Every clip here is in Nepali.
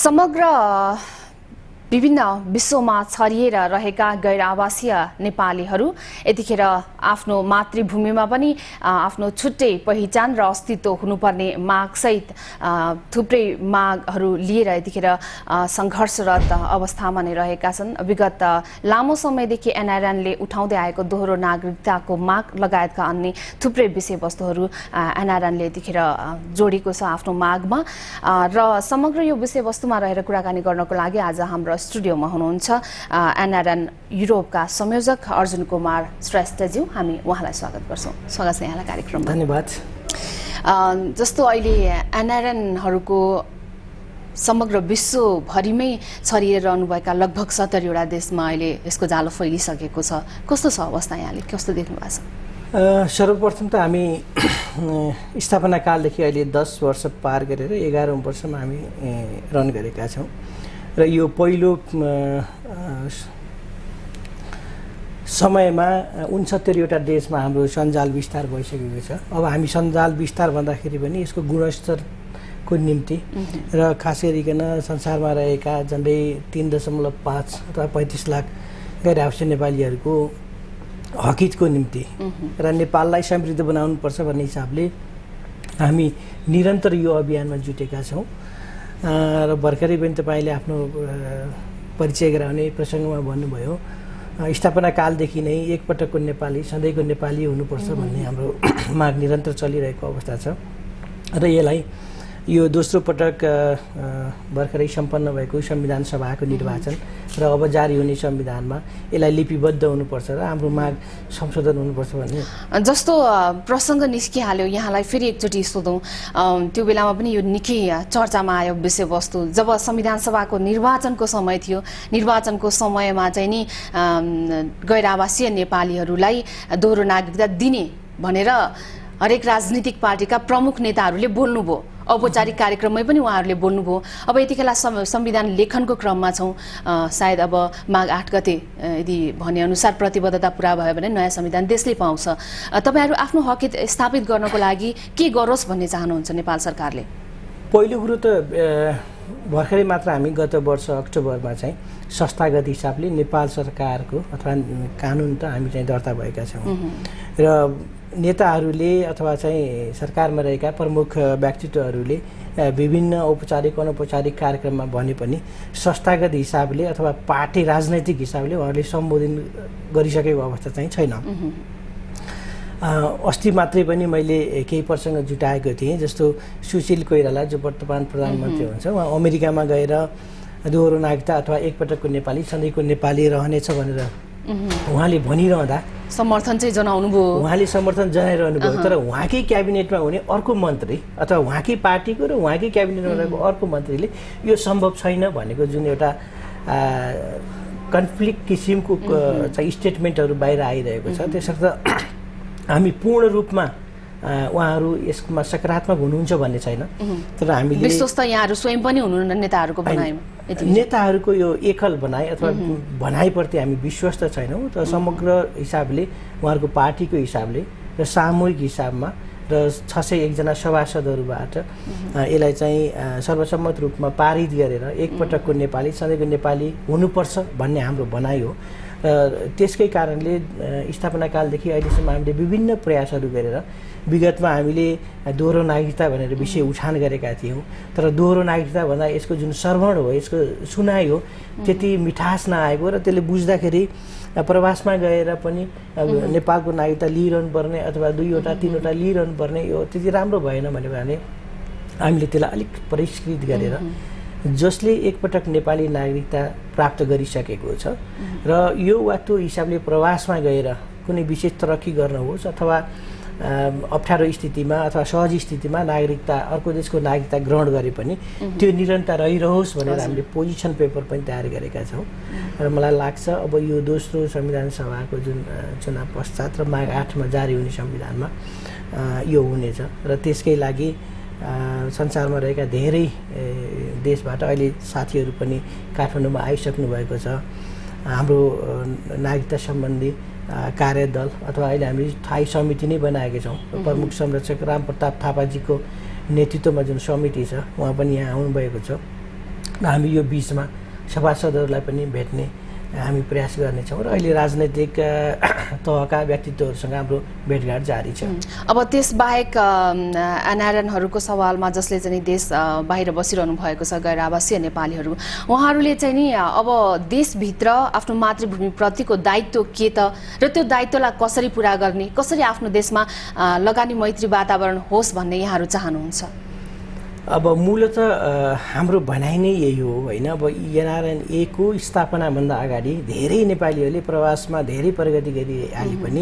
समग्र विभिन्न विश्वमा छरिएर रहेका गैर आवासीय नेपालीहरू यतिखेर आफ्नो मातृभूमिमा पनि आफ्नो छुट्टै पहिचान र अस्तित्व हुनुपर्ने मागसहित थुप्रै मागहरू लिएर यतिखेर सङ्घर्षरत अवस्थामा नै रहेका छन्। विगत लामो समयदेखि एनआरएनले उठाउँदै आएको दोहोरो नागरिकताको माग लगायतका अन्य थुप्रै विषयवस्तुहरू एनआरएनले यतिखेर जोडेको छ आफ्नो मागमा र समग्र यो विषयवस्तुमा रहेर कुराकानी गर्नको लागि आज हाम्रो स्टुडियोमा हुनुहुन्छ एनआरएन युरोपका संयोजक अर्जुन कुमार श्रेष्ठज्यू। हामी उहाँलाई स्वागत गर्छौँ। स्वागत छ यहाँलाई कार्यक्रममा। धन्यवाद। जस्तो अहिले एनआरएनहरूको समग्र विश्वभरिमै छरिएर रहनुभएका लगभग 70वटा देशमा अहिले यसको जालो फैलिसकेको छ। कस्तो छ अवस्था यहाँले कस्तो देख्नु भएको छ? सर्वप्रथम त हामी स्थापना कालदेखि अहिले 10 वर्ष पार गरेर 11औं वर्षमा हामी रन गरेका छौँ र यो पहिलो समयमा 69वटा देशमा हाम्रो सञ्जाल विस्तार भइसकेको छ। अब हामी सञ्जाल विस्तार भन्दाखेरि पनि यसको गुणस्तरको निम्ति र खास गरिकन संसारमा रहेका झन्डै 3.5 अथवा 35 लाख गैर आवासीय नेपालीहरूको हकितको निम्ति र नेपाललाई समृद्ध बनाउनुपर्छ भन्ने हिसाबले हामी निरन्तर यो अभियानमा जुटेका छौँ र भर्खरै पनि तपाईँले आफ्नो परिचय गराउने प्रसङ्गमा भन्नुभयो स्थापना कालदेखि नै एकपटकको नेपाली सधैँको नेपाली हुनुपर्छ भन्ने हाम्रो माग निरन्तर चलिरहेको अवस्था छ र यसलाई यो दोस्रो पटक भर्खरै सम्पन्न भएको संविधान सभाको निर्वाचन र अब जारी हुने संविधानमा यसलाई लिपिबद्ध हुनुपर्छ र हाम्रो माग संशोधन हुनुपर्छ भन्ने जस्तो प्रसङ्ग निस्किहाल्यो। यहाँलाई फेरि एकचोटि सोधौँ, त्यो बेलामा पनि यो निकै चर्चामा आयो विषयवस्तु। जब संविधान सभाको निर्वाचनको समय थियो, निर्वाचनको समयमा चाहिँ नि गैर आवासीय नेपालीहरूलाई दोहोरो नागरिकता दिने भनेर हरेक राजनीतिक पार्टीका प्रमुख नेताहरूले बोल्नुभयो। औपचारिक कार्यक्रममै पनि उहाँहरूले बोल्नुभयो। अब यतिखेर संविधान लेखनको क्रममा छौँ। सायद अब माघ 8 गते यदि भनेअनुसार प्रतिबद्धता पुरा भयो भने नयाँ संविधान देशले पाउँछ। तपाईँहरू आफ्नो हक स्थापित गर्नको लागि के गरोस् भन्ने चाहनुहुन्छ नेपाल सरकारले? पहिलो कुरो त भर्खरै मात्र हामी गत वर्ष अक्टोबरमा चाहिँ संस्थागत हिसाबले नेपाल सरकारको अथवा कानुन त हामी चाहिँ दर्ता भएका छौँ र नेताहरूले अथवा चाहिँ सरकारमा रहेका प्रमुख व्यक्तित्वहरूले विभिन्न औपचारिक अनौपचारिक कार्यक्रममा भने पनि संस्थागत हिसाबले अथवा पार्टी राजनैतिक हिसाबले उहाँहरूले सम्बोधन गरिसकेको अवस्था चाहिँ छैन। अस्ति मात्रै पनि मैले केही प्रसङ्ग जुटाएको थिएँ। जस्तो सुशील कोइराला जो वर्तमान प्रधानमन्त्री हुनुहुन्छ, उहाँ अमेरिकामा गएर दोहोरो नागरिकता अथवा एकपटकको नेपाली सधैँको नेपाली रहनेछ भनेर उहाँले भनिरहँदा समर्थन चाहिँ जनाउनु भयो। उहाँले समर्थन जनाइरहनु भयो, तर उहाँकै क्याबिनेटमा हुने अर्को मन्त्री अथवा उहाँकै पार्टीको र उहाँकै क्याबिनेटमा रहेको अर्को मन्त्रीले यो सम्भव छैन भनेको जुन एउटा कन्फ्लिक्ट किसिमको चाहिँ स्टेटमेन्टहरू बाहिर आइरहेको छ, त्यसर्थ हामी पूर्ण रूपमा उहाँहरू यसमा सकारात्मक हुनुहुन्छ भन्ने छैन। तर हामीले विश्वस्त यहाँहरू स्वयं पनि हुनुहुन्न नेताहरूको भनाइमा, नेताहरूको यो एकल भनाइ अथवा भनाइप्रति हामी विश्वस्त छैनौँ। तर समग्र हिसाबले उहाँहरूको पार्टीको हिसाबले र सामूहिक हिसाबमा र 601 जना सभासदहरूबाट यसलाई चाहिँ सर्वसम्मत रूपमा पारित गरेर एकपटकको नेपाली सधैँको नेपाली हुनुपर्छ भन्ने हाम्रो भनाइ हो। त्यसकै कारणले स्थापना कालदेखि अहिलेसम्म हामीले विभिन्न प्रयासहरू गरेर विगतमा हामीले दोहोरो नागरिकता भनेर विषय उठान गरेका थियौँ, तर दोहोरो नागरिकता भन्दा यसको जुन श्रवण हो, यसको सुनाइ हो, त्यति मिठास नआएको र त्यसले बुझ्दाखेरि प्रवासमा गएर पनि नेपालको नागरिकता लिइरहनु पर्ने अथवा 2वटा 3वटा लिइरहनु पर्ने यो त्यति राम्रो भएन भने हामीले त्यसलाई अलिक परिष्कृत गरेर जसले एकपटक नेपाली नागरिकता प्राप्त गरिसकेको छ र यो वा त्यो हिसाबले प्रवासमा गएर कुनै विशेष तरक्की गर्न होस् अथवा अप्ठ्यारो स्थितिमा अथवा सहज स्थितिमा नागरिकता अर्को देशको नागरिकता ग्रहण गरे पनि त्यो निरन्तर रहिरहोस् भनेर हामीले पोजिसन पेपर पनि तयार गरेका छौँ र मलाई लाग्छ अब यो दोस्रो संविधान सभाको जुन चुनाव पश्चात र माघ 8 मा जारी हुने संविधानमा यो हुनेछ र त्यसकै लागि संसारमा रहेका धेरै देशबाट अहिले साथीहरू पनि काठमाडौँमा आइसक्नु भएको छ। हाम्रो नागरिकता सम्बन्धी कार्यदल अथवा अहिले हामी स्थायी समिति नै बनाएका छौँ। प्रमुख संरक्षक रामप्रताप थापाजीको नेतृत्वमा जुन समिति छ उहाँ पनि यहाँ आउनुभएको छ हामी यो बिचमा सभासदहरूलाई पनि भेट्ने हामी प्रयास गर्नेछौँ र अहिले राजनैतिक तहका व्यक्तित्वहरूसँग हाम्रो भेटघाट जारी छ। अब त्यसबाहेक एनआरएनहरूको सवालमा जसले चाहिँ देश बाहिर बसिरहनु भएको छ गैर आवासीय नेपालीहरू, उहाँहरूले चाहिँ नि अब देशभित्र आफ्नो मातृभूमिप्रतिको दायित्व के त र त्यो दायित्वलाई कसरी पुरा गर्ने, कसरी आफ्नो देशमा लगानी मैत्री वातावरण होस् भन्ने यहाँहरू चाहनुहुन्छ? अब मूलत हाम्रो भनाइ नै यही हो होइन। अब एनआरएनए को स्थापनाभन्दा अगाडि धेरै नेपालीहरूले प्रवासमा धेरै प्रगति गरिहाले पनि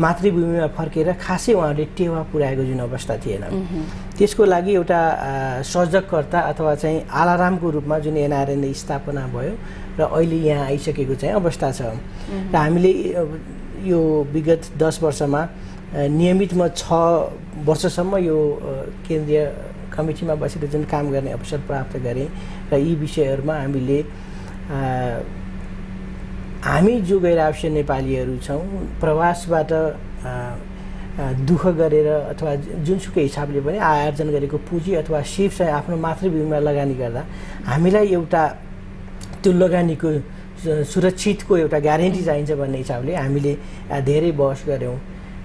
मातृभूमिमा फर्केर खासै उहाँहरूले टेवा पुर्याएको जुन अवस्था थिएन, त्यसको लागि एउटा सर्जककर्ता अथवा चाहिँ अलार्मको रूपमा जुन एनआरएनए स्थापना भयो र अहिले यहाँ आइसकेको चाहिँ अवस्था छ। र हामीले यो विगत 10 वर्षमा नियमित म 6 वर्षसम्म यो केन्द्रीय कमिटीमा बसेर जुन काम गर्ने अवसर प्राप्त गरेँ र यी विषयहरूमा हामी जो गैर आवासीय नेपालीहरू छौँ प्रवासबाट दुःख गरेर अथवा जुनसुकै हिसाबले पनि आर्जन गरेको पुँजी अथवा सिप चाहिँ आफ्नो मातृभूमिमा लगानी गर्दा हामीलाई एउटा त्यो लगानीको सुरक्षितको एउटा ग्यारेन्टी चाहिन्छ भन्ने हिसाबले हामीले धेरै बहस गऱ्यौँ।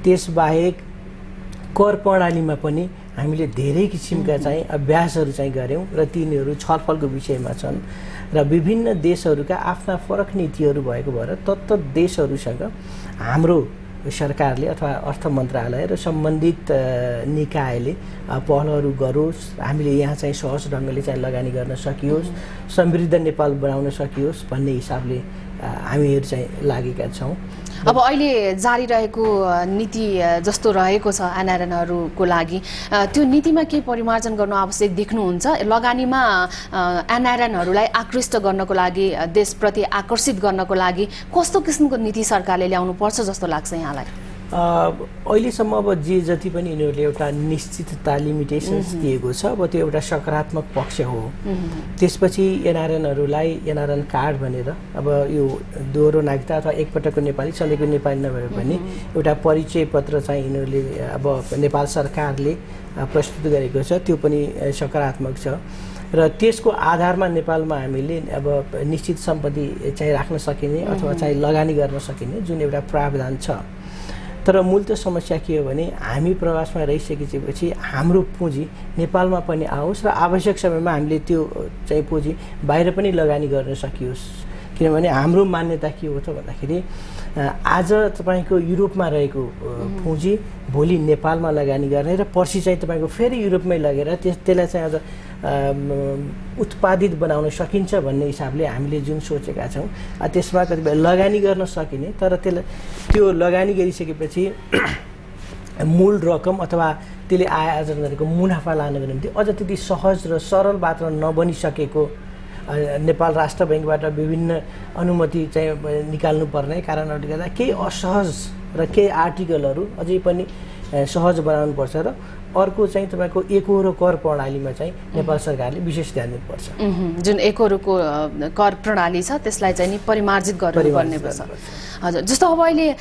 त्यसबाहेक कर प्रणालीमा पनि हामीले धेरै किसिमका चाहिँ अभ्यासहरू चाहिँ गऱ्यौँ र तिनीहरू छलफलको विषयमा छन् र विभिन्न देशहरूका आफ्ना फरक नीतिहरू भएको भएर तत्त देशहरूसँग हाम्रो सरकारले अथवा अर्थ मन्त्रालय र सम्बन्धित निकायले पहलहरू गरोस्, हामीले यहाँ चाहिँ सहज ढङ्गले चाहिँ लगानी गर्न सकियोस्, समृद्ध नेपाल बनाउन सकियोस् भन्ने हिसाबले हामीहरू चाहिँ लागेका छौँ। अब अहिले जारी रहेको नीति जस्तो रहेको छ एनआरएनहरूको लागि, त्यो नीतिमा के परिमार्जन गर्नु आवश्यक देख्नुहुन्छ? लगानीमा एनआरएनहरूलाई आकृष्ट गर्नको लागि, देशप्रति आकर्षित गर्नको लागि कस्तो किसिमको नीति सरकारले ल्याउनुपर्छ जस्तो लाग्छ यहाँलाई? अहिलेसम्म अब जे जति पनि यिनीहरूले एउटा निश्चितता लिमिटेसन्स दिएको छ, अब त्यो एउटा सकारात्मक पक्ष हो। त्यसपछि एनआरएनहरूलाई एनआरएन कार्ड भनेर अब यो दोहोरो नागरिकता अथवा एकपटकको नेपाली सधैँको नेपाली नभए पनि एउटा परिचय पत्र चाहिँ यिनीहरूले अब नेपाल सरकारले प्रस्तुत गरेको छ, त्यो पनि सकारात्मक छ र त्यसको आधारमा नेपालमा हामीले अब निश्चित सम्पत्ति चाहिँ राख्न सकिने अथवा चाहिँ लगानी गर्न सकिने जुन एउटा प्रावधान छ। तर मूल त समस्या के हो भने हामी प्रवासमा रहिसकेपछि हाम्रो पुँजी नेपालमा पनि आओस् र आवश्यक समयमा हामीले त्यो चाहिँ पुँजी बाहिर पनि लगानी गर्न सकियोस्। किनभने हाम्रो मान्यता के हो त भन्दाखेरि आज तपाईँको युरोपमा रहेको पुँजी भोलि नेपालमा लगानी गर्ने र पर्सि चाहिँ तपाईँको फेरि युरोपमै लगेर त्यसलाई चाहिँ अझ उत्पादित बनाउन सकिन्छ भन्ने हिसाबले हामीले जुन सोचेका छौँ त्यसमा कतिपय लगानी गर्न सकिने, तर त्यो लगानी गरिसकेपछि मूल रकम अथवा त्यसले आय आर्जन गरेको मुनाफा लानको निम्ति अझ त्यति सहज र सरल वातावरण नबनिसकेको, नेपाल राष्ट्र बैङ्कबाट विभिन्न अनुमति चाहिँ निकाल्नु पर्ने कारणहरूले गर्दा केही असहज र केही आर्टिकलहरू अझै पनि सहज बनाउनुपर्छ र अर्को चाहिँ तपाईँको एकोहोरो कर प्रणालीमा चाहिँ नेपाल सरकारले विशेष ध्यान दिनुपर्छ। जुन एकोहोरोको कर प्रणाली छ त्यसलाई चाहिँ नि परिमार्जित गर्नुपर्ने पर्छ। हजुर, जस्तो अब अहिले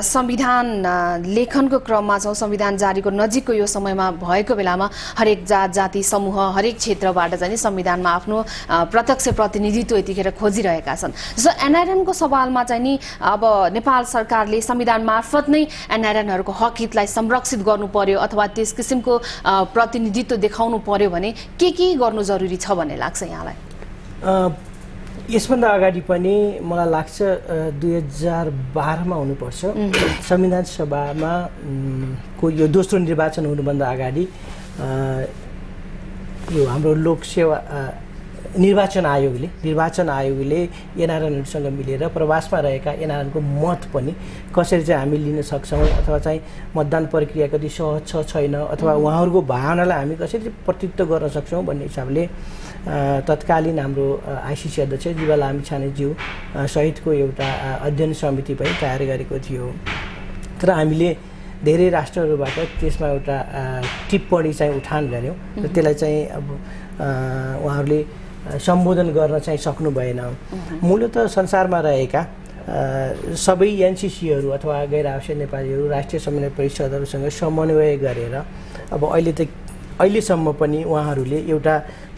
संविधान लेखनको क्रममा छौँ, संविधान जारीको नजिकको यो समयमा भएको बेलामा हरेक जात जाति समूह हरेक क्षेत्रबाट चाहिँ नि संविधानमा आफ्नो प्रत्यक्ष प्रतिनिधित्व यतिखेर खोजिरहेका छन्। जस्तो एनआरएनको सवालमा चाहिँ नि अब नेपाल सरकारले संविधान मार्फत नै एनआरएनहरूको हक हितलाई संरक्षित गर्नु पर्यो अथवा त्यस किसिमको प्रतिनिधित्व देखाउनु पर्यो भने के गर्नु जरुरी छ भन्ने लाग्छ यहाँलाई? यसभन्दा अगाडि पनि मलाई लाग्छ 2012मा हुनुपर्छ संविधान सभामा को यो दोस्रो निर्वाचन हुनुभन्दा अगाडि यो हाम्रो लोकसेवा निर्वाचन आयोगले एनआरएनहरूसँग मिलेर प्रवासमा रहेका एनआरएनको मत पनि कसरी चाहिँ हामी लिन सक्छौँ अथवा चाहिँ मतदान प्रक्रिया कति सहज छ छैन अथवा उहाँहरूको भावनालाई हामी कसरी प्रतिनिधित्व गर्न सक्छौँ भन्ने हिसाबले तत्कालीन हाम्रो आइसिसी अध्यक्ष जीवा लामिछानेज्यू सहितको एउटा अध्ययन समिति पनि तयार गरेको थियो। तर हामीले धेरै राष्ट्रहरूबाट त्यसमा एउटा टिप्पणी चाहिँ उठान गऱ्यौँ र त्यसलाई चाहिँ अब उहाँहरूले सम्बोधन गर्न चाहिँ सक्नु भएन। मूलत संसारमा रहेका सबै एनसिसीहरू अथवा गैर आवश्यक नेपालीहरू राष्ट्रिय समन्वय परिषदहरूसँग समन्वय गरेर अब अहिले त अहिलेसम्म पनि उहाँहरूले एउटा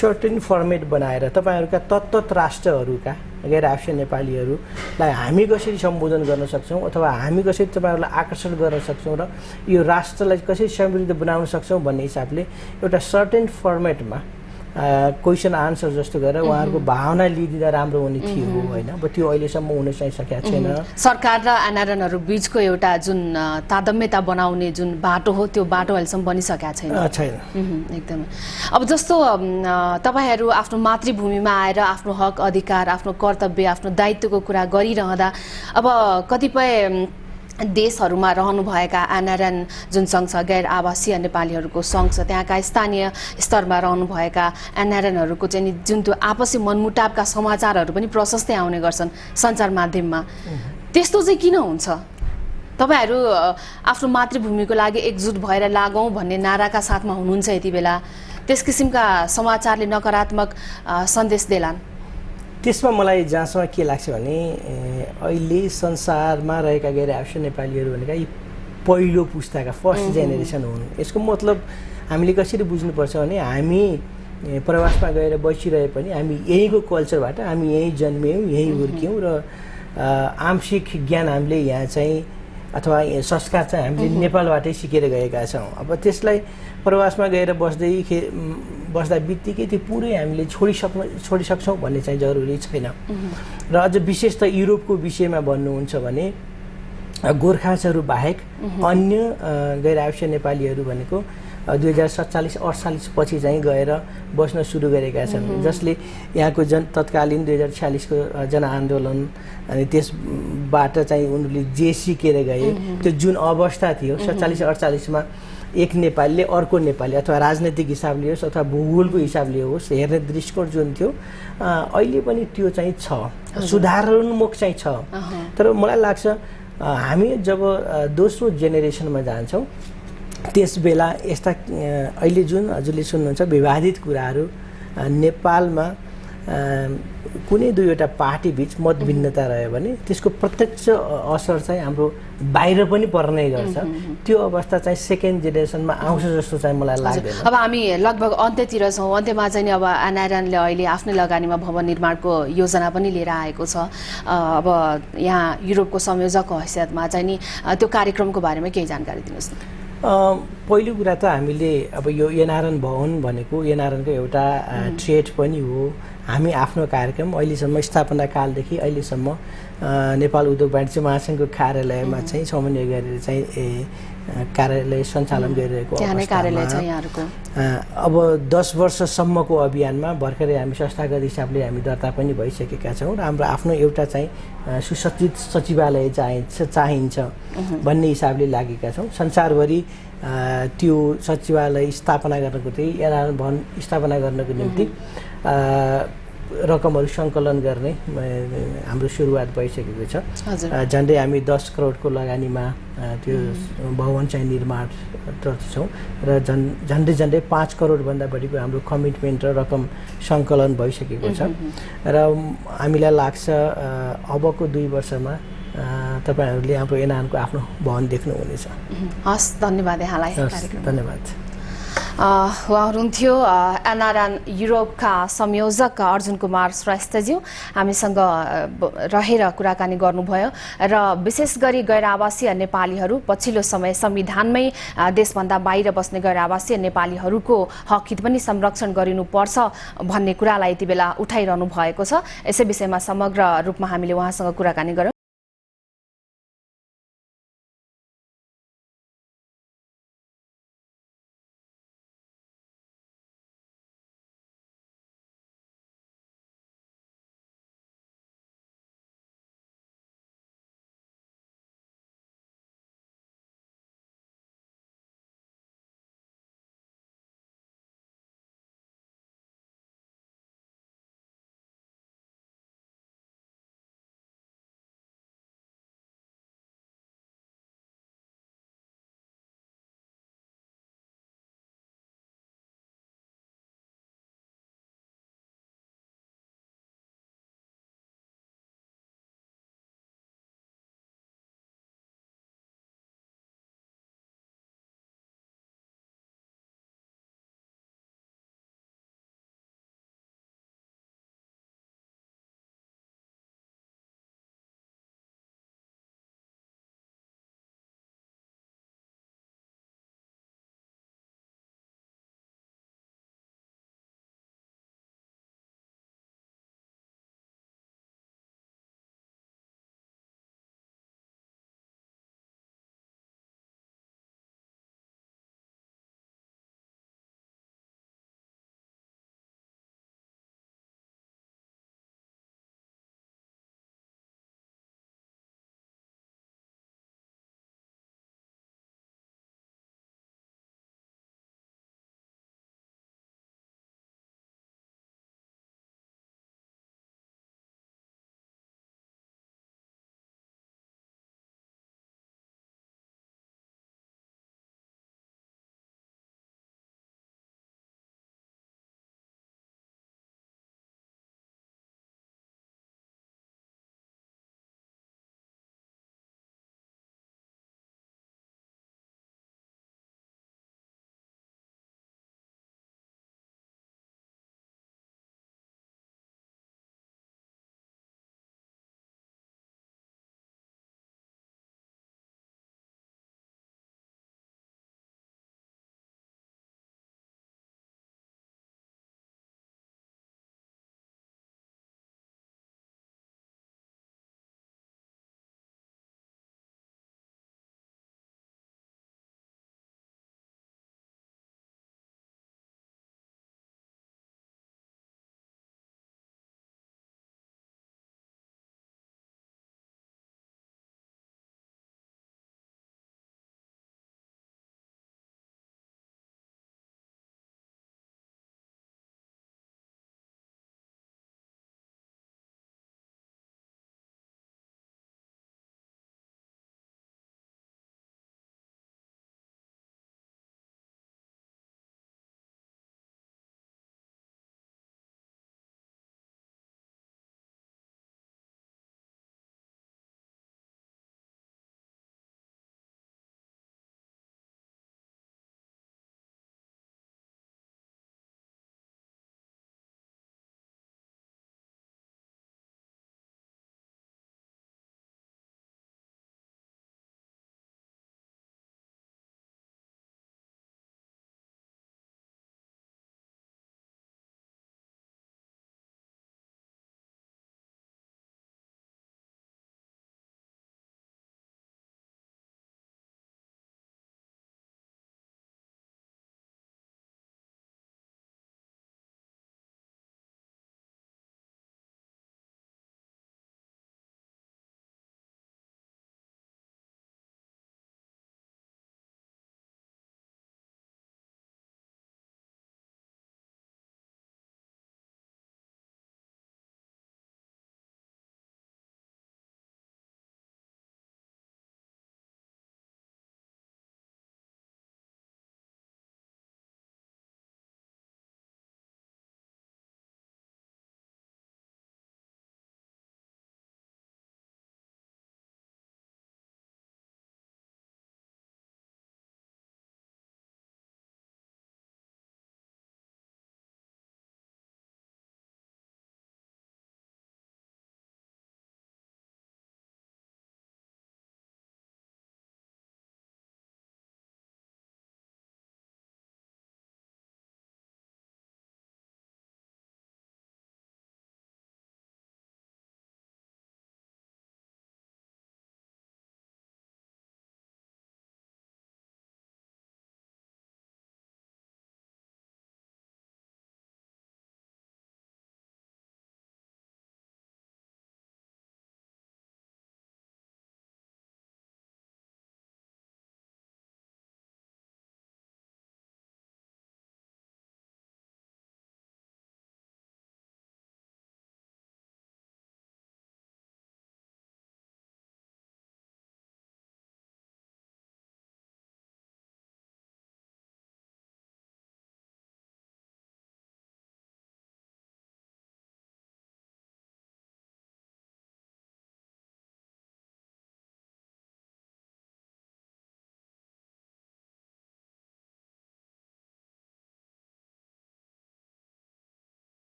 सर्टेन फर्मेट बनाएर तपाईँहरूका तत्त राष्ट्रहरूका गैर आवासीय नेपालीहरूलाई हामी कसरी सम्बोधन गर्न सक्छौँ अथवा हामी कसरी तपाईँहरूलाई आकर्षण गर्न सक्छौँ र यो राष्ट्रलाई कसरी समृद्ध बनाउन सक्छौँ भन्ने हिसाबले एउटा सर्टेन फर्मेटमा क्वेसन आन्सर जस्तो गरेर उहाँहरूको भावना लिइदिँदा राम्रो हुने थियो होइन। अब त्यो अहिलेसम्म हुन चाहिँ सकेको छैन। सरकार र एनआरएनहरू बिचको एउटा जुन तादम्यता बनाउने जुन बाटो हो त्यो बाटो अहिलेसम्म बनिसकेको छैन। एकदमै। अब जस्तो तपाईँहरू आफ्नो मातृभूमिमा आएर आफ्नो हक अधिकार आफ्नो कर्तव्य आफ्नो दायित्वको कुरा गरिरहँदा अब कतिपय देशहरूमा रहनुभएका एनआरएन जुन सङ्घ छ गैर आवासीय नेपालीहरूको सङ्घ छ त्यहाँका स्थानीय स्तरमा रहनुभएका एनआरएनहरूको चाहिँ जुन त्यो आपसी मनमुटावका समाचारहरू पनि प्रशस्तै आउने गर्छन् सञ्चार माध्यममा। त्यस्तो चाहिँ किन हुन्छ? तपाईँहरू आफ्नो मातृभूमिको लागि एकजुट भएर लागौँ भन्ने नाराका साथमा हुनुहुन्छ यति बेला, त्यस किसिमका समाचारले नकारात्मक सन्देश देलान्। त्यसमा मलाई जहाँसम्म के लाग्छ भने अहिले संसारमा रहेका गैर आवासीय नेपालीहरू भनेका यी पहिलो पुस्ताका फर्स्ट जेनेरेसन हुन्। यसको मतलब हामीले कसरी बुझ्नुपर्छ भने हामी प्रवासमा गएर बसिरहे पनि हामी यहीँको कल्चरबाट हामी यहीँ जन्मियौँ यहीँ हुर्क्यौँ र आंशिक ज्ञान हामीले यहाँ चाहिँ अथवा संस्कार चाहिँ हामीले नेपालबाटै सिकेर गएका छौँ। अब त्यसलाई प्रवासमा गएर बस्दा बित्तिकै त्यो पुरै हामीले छोडिसक्छौँ भन्ने चाहिँ जरुरी छैन। र अझ विशेष त युरोपको विषयमा भन्नुहुन्छ भने गोर्खाहरू बाहेक अन्य गैर आवासीय नेपालीहरू भनेको 2047-48 पछि चाहिँ गएर बस्न सुरु गरेका छन्, जसले यहाँको तत्कालीन 2046 को जनआन्दोलन अनि त्यसबाट चाहिँ उनीहरूले जे सिकेर गए त्यो जुन अवस्था थियो 47-48 मा एक नेपालीले अर्को नेपाली अथवा राजनैतिक हिसाबले होस् अथवा भूगोलको हिसाबले होस् हेर्ने दृष्टिकोण जुन थियो अहिले पनि त्यो चाहिँ छ, सुधारोन्मुख चाहिँ छ। तर मलाई लाग्छ हामी जब दोस्रो जेनेरेसनमा जान्छौँ त्यस बेला यस्ता अहिले जुन हजुरले सुन्नुहुन्छ विवादित कुराहरू नेपालमा कुनै दुईवटा पार्टी बीच मतभिन्नता रह्यो भने त्यसको प्रत्यक्ष असर चाहिँ हाम्रो बाहिर पनि पर्ने गर्छ। त्यो अवस्था चाहिँ सेकेन्ड जेनेरेसनमा आउँछ जस्तो चाहिँ मलाई लाग्दैन। अब हामी लगभग अन्त्यतिर छौँ, अन्त्यमा चाहिँ अब एनआरएनले अहिले आफ्नै लगानीमा भवन निर्माणको योजना पनि लिएर आएको छ। अब यहाँ युरोपको संयोजकको हैसियतमा चाहिँ नि त्यो कार्यक्रमको बारेमा केही जानकारी दिनुहोस् न। पहिलो कुरा त हामीले अब यो एनआरएन भवन भनेको एनआरएनको एउटा ट्रेड पनि हो। हामी आफ्नो कार्यक्रम अहिलेसम्म स्थापना कालदेखि अहिलेसम्म नेपाल उद्योग वाणिज्य महासङ्घको कार्यालयमा चाहिँ समन्वय गरेर चाहिँ कार्यालय सञ्चालन गरिरहेको अवस्थामा अब 10 वर्षसम्मको अभियानमा भर्खरै हामी संस्थागत हिसाबले हामी दर्ता पनि भइसकेका छौँ र हाम्रो आफ्नो एउटा चाहिँ सुसज्जित सचिवालय चाहिन्छ भन्ने हिसाबले लागेका छौँ। संसारभरि त्यो सचिवालय स्थापना गर्नको चाहिँ एनआरएन भवन स्थापना गर्नको निम्ति रकमहरू सङ्कलन गर्ने हाम्रो सुरुवात भइसकेको छ। झन्डै हामी 10 करोडको लगानीमा त्यो भवन चाहिँ निर्माण गर्छौँ र झन्डै 5 करोडभन्दा बढीको हाम्रो कमिटमेन्ट र रकम सङ्कलन भइसकेको छ र हामीलाई लाग्छ अबको 2 वर्षमा तपाईँहरूले हाम्रो एनआरएनको आफ्नो भवन देख्नुहुनेछ। हस्, धन्यवाद यहाँलाई। धन्यवाद। उहाँ हुनुहुन्थ्यो एनआरएन युरोपका संयोजक अर्जुन कुमार श्रेष्ठज्यू, हामीसँग रहेर कुराकानी गर्नुभयो र विशेष गरी गैर आवासीय नेपालीहरू पछिल्लो समय संविधानमै देशभन्दा बाहिर बस्ने गैर आवासीय नेपालीहरूको हक हित पनि संरक्षण गरिनुपर्छ भन्ने कुरालाई यति बेला उठाइरहनु भएको छ। यसै विषयमा समग्र रूपमा हामीले उहाँसँग कुराकानी गर्यौं।